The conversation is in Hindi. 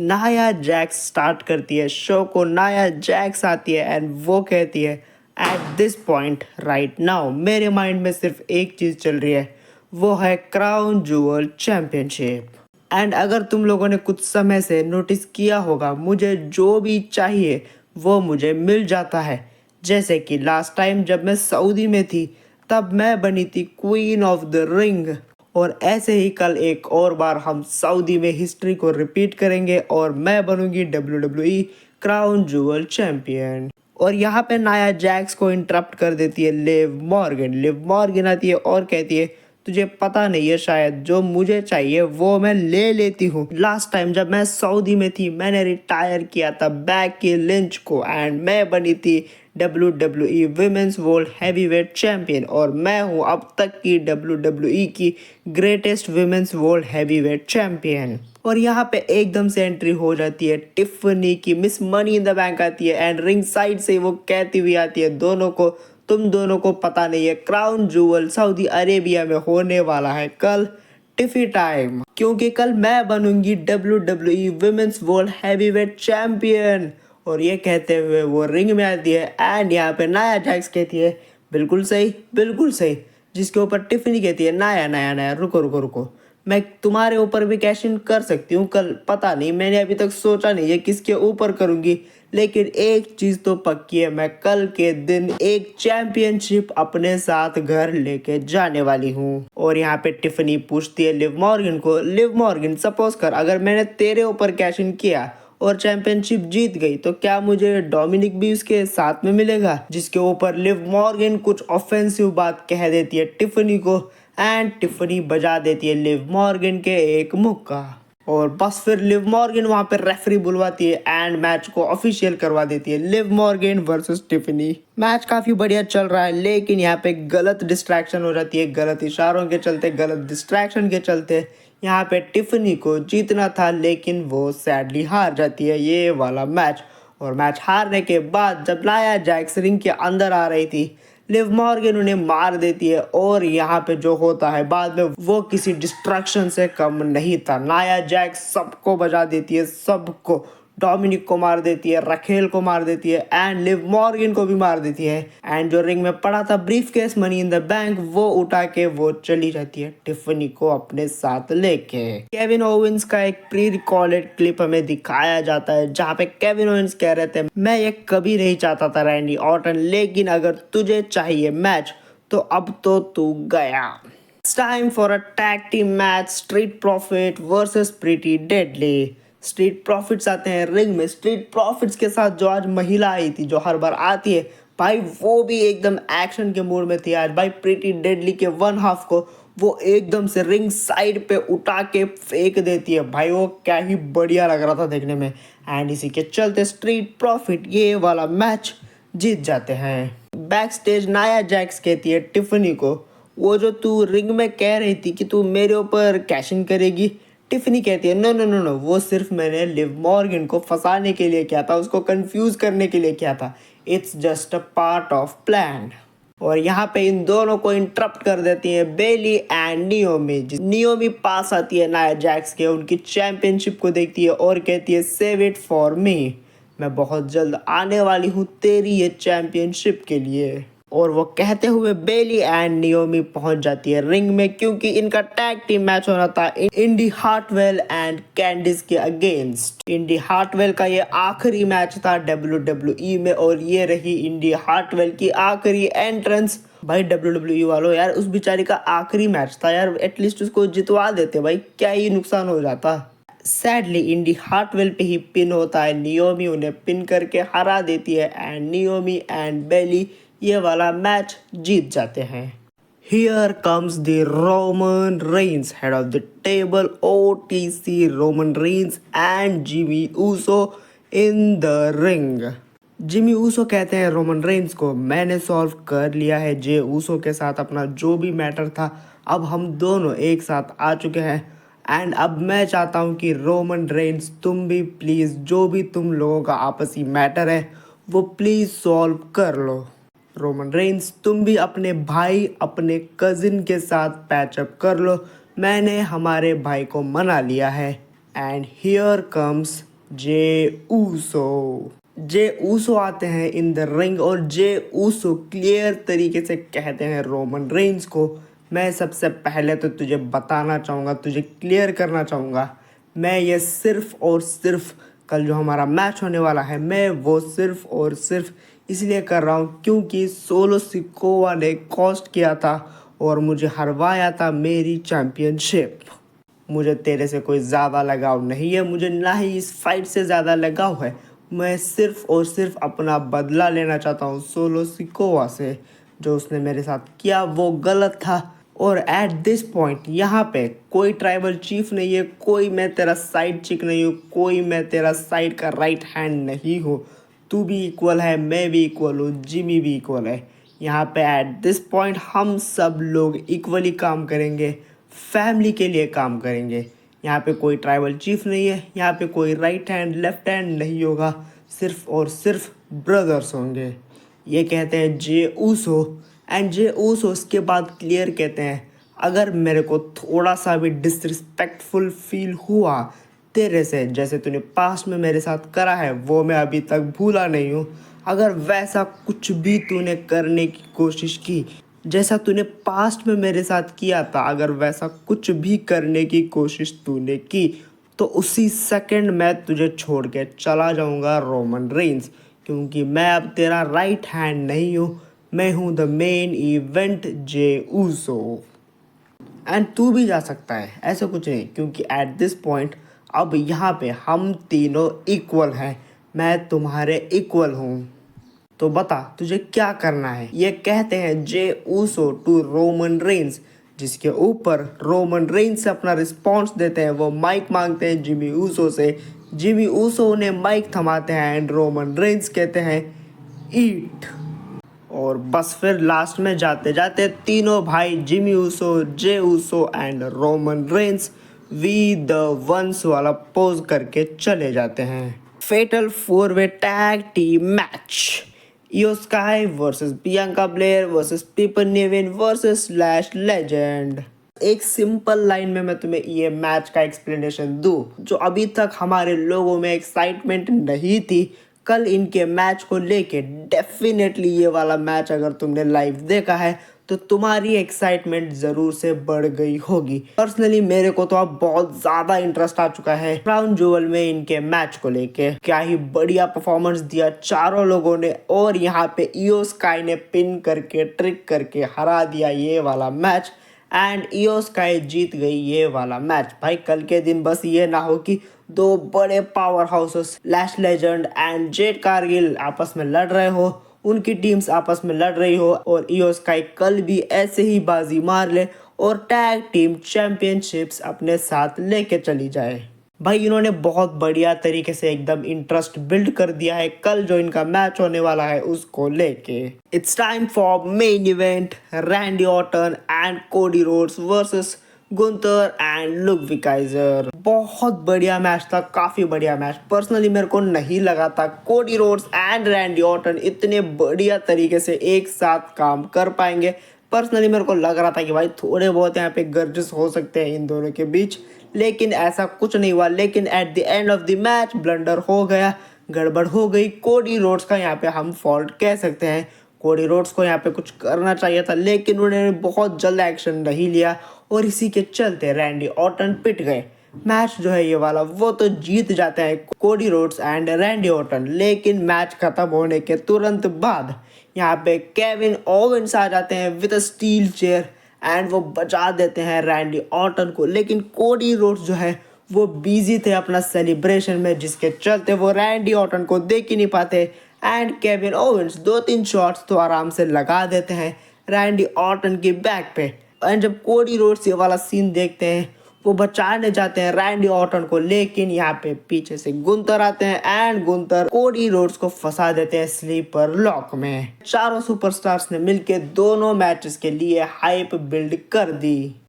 नाया जैक्स स्टार्ट करती है शो को। नाया जैक्स आती है एंड वो कहती है at this point right now मेरे माइंड में सिर्फ एक चीज़ चल रही है, वो है क्राउन जूअल चैम्पियनशिप। एंड अगर तुम लोगों ने कुछ समय से नोटिस किया होगा, मुझे जो भी चाहिए वो मुझे मिल जाता है। जैसे कि लास्ट टाइम जब मैं सऊदी में थी तब मैं बनी थी क्वीन ऑफ द रिंग, और ऐसे ही कल एक और बार हम सऊदी में हिस्ट्री को रिपीट करेंगे और मैं बनूंगी WWE क्राउन जूअल चैंपियन। और यहाँ पे नाया जैक्स को इंटरप्ट कर देती है लिव मॉर्गन। लिव मॉर्गन आती है और कहती है तुझे पता नहीं है शायद, जो मुझे चाहिए वो मैं ले लेती हूँ। लास्ट टाइम जब मैं सऊदी में थी मैंने रिटायर किया था बैकी लिंच को एंड मैं बनी थी WWE women's world heavyweight champion, और मैं हूँ अब तक की WWE की greatest women's world heavyweight champion. और यहाँ पे एकदम से एंट्री हो जाती है टिफनी की। Miss money in the bank आती है एंड रिंग साइड से वो कहती हुई आती है दोनों को, तुम दोनों को पता नहीं है क्राउन जूअल सऊदी अरेबिया में होने वाला है कल टिफी टाइम, क्योंकि कल मैं बनूंगी WWE women's world heavyweight champion. और ये कहते हुए वो रिंग में आती है एंड यहाँ पे नाया जैक्स कहती है बिल्कुल सही बिल्कुल सही, जिसके ऊपर टिफनी कहती है नाया नाया नाया रुको रुको रुको, मैं तुम्हारे ऊपर भी कैश इन कर सकती हूँ कल। पता नहीं, मैंने अभी तक सोचा नहीं है किसके ऊपर करूँगी, लेकिन एक चीज़ तो पक्की है, मैं कल के दिन एक चैंपियनशिप अपने साथ घर लेके जाने वाली हूँ। और यहाँ पे टिफनी पूछती है लिव मॉर्गन को, लिव मॉर्गन सपोज कर अगर मैंने तेरे ऊपर कैश इन किया और चैंपियनशिप जीत गई तो क्या मुझे डोमिनिक भी उसके साथ में मिलेगा? जिसके ऊपर लिव मॉर्गन कुछ ऑफेंसिव बात कह देती है टिफनी को एंड टिफनी बजा देती है लिव मॉर्गन के एक मुक्का। और बस फिर लिव मॉर्गन वहां पर रेफरी बुलवाती है एंड मैच को ऑफिशियल करवा देती है Liv Morgan versus Tiffany. Match काफी बढ़िया चल रहा है, लेकिन यहाँ पे गलत डिस्ट्रैक्शन हो जाती है, गलत इशारों के चलते, गलत डिस्ट्रैक्शन के चलते यहाँ पे टिफनी को जीतना था, लेकिन वो सैडली हार जाती है ये वाला मैच। और मैच हारने के बाद जब नाया जैक्स रिंग के अंदर आ रही थी, लिव मॉर्गन उन्हें मार देती है और यहाँ पे जो होता है बाद में वो किसी डिस्ट्रैक्शन से कम नहीं था। नाया जैक्स सबको बजा देती है, सबको, डोमिनिक को मार देती है, रखेल को मार देती है एंड लिव मॉर्गन को भी मार देती है। एंड जो रिंग में पड़ा था brief case money in the bank वो उठा के वो चली जाती है टिफनी को अपने साथ लेके। केविन ओवेंस का एक प्री रिकॉर्डेड क्लिप हमें दिखाया जाता है जहाँ पे केविन ओवेंस कह रहे थे मैं ये कभी नहीं चाहता था रैंडी ऑर्टन, लेकिन अगर तुझे चाहिए मैच तो अब तो तू गया। It's time for a tag team match, street profit versus pretty deadly. Street profits आते हैं रिंग में। स्ट्रीट प्रॉफिट्स के साथ जो आज महिला आई थी, जो हर बार आती है भाई, वो भी एकदम एक्शन के मूड में थी आज भाई। प्रीटी डेडली के वन हाफ को वो एकदम से रिंग साइड पे उठा के फेंक देती है भाई, वो क्या ही बढ़िया लग रहा था देखने में। एंड इसी के चलते स्ट्रीट प्रॉफिट ये वाला मैच जीत जाते हैं। बैक स्टेज नाया जैक्स कहती है टिफनी को, वो जो तू रिंग में कह रही थी कि तू मेरे ऊपर कैश इन करेगी, टिफनी कहती है नो नो नो नो, वो सिर्फ मैंने लिव मॉर्गन को फंसाने के लिए किया था, उसको कंफ्यूज करने के लिए किया था। It's just a part of plan. और यहाँ पे इन दोनों को इंटरप्ट कर देती है बेली एंड नियोमी। नियोमी पास आती है नाया जैक्स के, उनकी चैंपियनशिप को देखती है और कहती है सेव इट फॉर मी, मैं बहुत जल्द आने वाली हूँ तेरी ये चैंपियनशिप के लिए। और वो कहते हुए बेली एंड नियोमी पहुंच जाती है रिंग में, क्योंकि इनका टैग टीम मैच होना था इंडी हार्टवेल एंड कैंडिस के अगेंस्ट। इंडी हार्टवेल का ये आखिरी मैच था WWE में और ये रही इंडी हार्टवेल की आखिरी एंट्रेंस। भाई WWE वालों यार, उस बेचारी का आखिरी मैच था यार, एटलीस्ट उसको जितवा देते भाई, क्या ही नुकसान हो जाता। सैडली इंडी हार्टवेल पे ही पिन होता है, नियोमी उन्हें पिन करके हरा देती है एंड नियोमी एंड बेली ये वाला मैच जीत जाते हैं। Here comes the Roman Reigns, head of the table, OTC Roman Reigns and Jimmy Uso in the ring. Jimmy Uso कहते हैं रोमन रेंस को, मैंने सॉल्व कर लिया है जे ऊसो के साथ अपना जो भी मैटर था, अब हम दोनों एक साथ आ चुके हैं एंड अब मैं चाहता हूँ कि रोमन रेंस तुम भी प्लीज़ जो भी तुम लोगों का आपसी मैटर है वो प्लीज़ सॉल्व कर लो। रोमन रेंस तुम भी अपने भाई अपने कजिन के साथ पैचअप कर लो, मैंने हमारे भाई को मना लिया है। And here comes Jey Uso. Jey Uso आते हैं इन द रिंग और जे ऊसो क्लियर तरीके से कहते हैं रोमन रेंज को। मैं सबसे पहले तो तुझे बताना चाहूँगा, तुझे क्लियर करना चाहूँगा, मैं ये सिर्फ और सिर्फ कल जो हमारा मैच होने वाला है मैं वो सिर्फ और सिर्फ इसलिए कर रहा हूँ क्योंकि सोलो सिकोवा ने कॉस्ट किया था और मुझे हरवाया था मेरी चैम्पियनशिप। मुझे तेरे से कोई ज़्यादा लगाव नहीं है, मुझे ना ही इस फाइट से ज़्यादा लगाव है। मैं सिर्फ और सिर्फ अपना बदला लेना चाहता हूँ सोलो सिकोवा से। जो उसने मेरे साथ किया वो गलत था और एट दिस पॉइंट यहाँ पे कोई ट्राइबल चीफ नहीं है, कोई मैं तेरा साइड चिक नहीं हूँ, कोई मैं तेरा साइड का राइट हैंड नहीं हूँ। तू भी इक्वल है, मैं भी इक्वल हूँ, जिमी भी इक्वल है। यहाँ पे एट दिस पॉइंट हम सब लोग इक्वली काम करेंगे, फैमिली के लिए काम करेंगे। यहाँ पे कोई ट्राइबल चीफ नहीं है, यहाँ पे कोई राइट हैंड लेफ्ट हैंड नहीं होगा, सिर्फ और सिर्फ ब्रदर्स होंगे। ये कहते हैं जे ऊसो एंड जे ऊसो उसके बाद क्लियर कहते हैं अगर मेरे को थोड़ा सा भी डिसरिस्पेक्टफुल फील हुआ तेरे से, जैसे तूने पास्ट में मेरे साथ करा है वो मैं अभी तक भूला नहीं हूँ, अगर वैसा कुछ भी तूने करने की कोशिश की जैसा तूने पास्ट में मेरे साथ किया था, अगर वैसा कुछ भी करने की कोशिश तूने की तो उसी सेकंड मैं तुझे छोड़ के चला जाऊंगा रोमन रेंस, क्योंकि मैं अब तेरा राइट हैंड नहीं हूँ, मैं हूँ the main event J Uso. And तू भी जा सकता है, ऐसा कुछ नहीं, क्योंकि एट दिस पॉइंट अब यहाँ पे हम तीनों इक्वल हैं, मैं तुम्हारे इक्वल हूँ। तो बता तुझे क्या करना है। ये कहते हैं Jey Uso to Roman Reigns, जिसके ऊपर रोमन रेंस अपना रिस्पॉन्स देते हैं, वो माइक मांगते हैं जिमी ऊसो से, जिमी ऊसो उन्हें माइक थमाते हैं एंड रोमन रेंस कहते हैं ईट। और बस फिर लास्ट में जाते जाते तीनों भाई Jimmy Uso, Jey Uso and Roman Reigns we the ones वाला पोज करके चले जाते हैं। फेटल 4-वे tag team match, Io Sky versus Bianca Belair versus Piper Niven versus slash legend. एक सिंपल लाइन में मैं तुम्हें ये मैच का एक्सप्लेनेशन दूं, जो अभी तक हमारे लोगों में एक्साइटमेंट नहीं थी कल इनके मैच को लेके। डेफिनेटली ये वाला मैच अगर तुमने लाइव देखा है तो तुम्हारी एक्साइटमेंट ज़रूर से बढ़ गई होगी। पर्सनली मेरे को तो अब बहुत ज़्यादा इंटरेस्ट आ चुका है क्राउन ज्वेल में इनके मैच को लेके। क्या ही बढ़िया परफॉर्मेंस दिया चारों लोगों ने और यहाँ पे इयो स्काई ने पिन करके ट्रिक करके हरा दिया ये वाला मैच एंड इयो स्काई जीत गई ये वाला मैच। भाई कल के दिन बस ये ना हो कि दो बड़े power houses lash legend and Jade Cargill आपस में लड़ रहे हो, उनकी टीम्स आपस में लड़ रही हो और इयो स्काई कल भी ऐसे ही बाजी मार ले और टैग टीम चैंपियनशिप्स अपने साथ लेके चली जाए। भाई इन्होंने बहुत बढ़िया तरीके से एकदम इंटरेस्ट बिल्ड कर दिया है कल जो इनका मैच होने वाला है उसको लेके। It's time for main event, Randy Orton and Cody Rhodes versus Gunther and Ludwig Kaizer. बहुत बढ़िया मैच था, काफी बढ़िया मैच। पर्सनली मेरे को नहीं लगा था Cody Rhodes and Randy Orton इतने बढ़िया तरीके से एक साथ काम कर पाएंगे। पर्सनली मेरे को लग रहा था कि भाई थोड़े बहुत यहाँ पे गर्जेस हो सकते हैं इन दोनों के बीच, लेकिन ऐसा कुछ नहीं हुआ। लेकिन at the end of the match blunder हो गया, गड़बड़ हो गई। कोडी रोड्स का यहाँ पे हम फॉल्ट कह सकते हैं। कोडी रोड्स को यहाँ पे कुछ करना चाहिए था लेकिन उन्होंने बहुत जल्द एक्शन नहीं लिया और इसी के चलते रैंडी ऑर्टन पिट गए। मैच जो है ये वाला वो तो जीत जाते हैं Cody Rhodes and Randy Orton, लेकिन मैच खत्म होने के तुरंत बाद यहाँ पे केविन ओवेंस आ जाते हैं with a steel chair and वो बचा देते हैं रैंडी ऑर्टन को। लेकिन कोडी रोड्स जो है वो बिजी थे अपना सेलिब्रेशन में, जिसके चलते वो रैंडी ऑर्टन को देख ही नहीं पाते एंड केविन ओवेंस 2-3 शॉट्स तो आराम से लगा देते हैं रैंडी ऑर्टन की बैक पे। एंड जब कोडी रोड्स ये वाला सीन देखते हैं वो बचाने जाते हैं रैंडी ऑर्टन को, लेकिन यहाँ पे पीछे से गुंथर आते हैं एंड गुंथर कोडी रोड्स को फंसा देते हैं स्लीपर लॉक में। चारों सुपरस्टार्स ने मिलके दोनों मैचेस के लिए हाइप बिल्ड कर दी।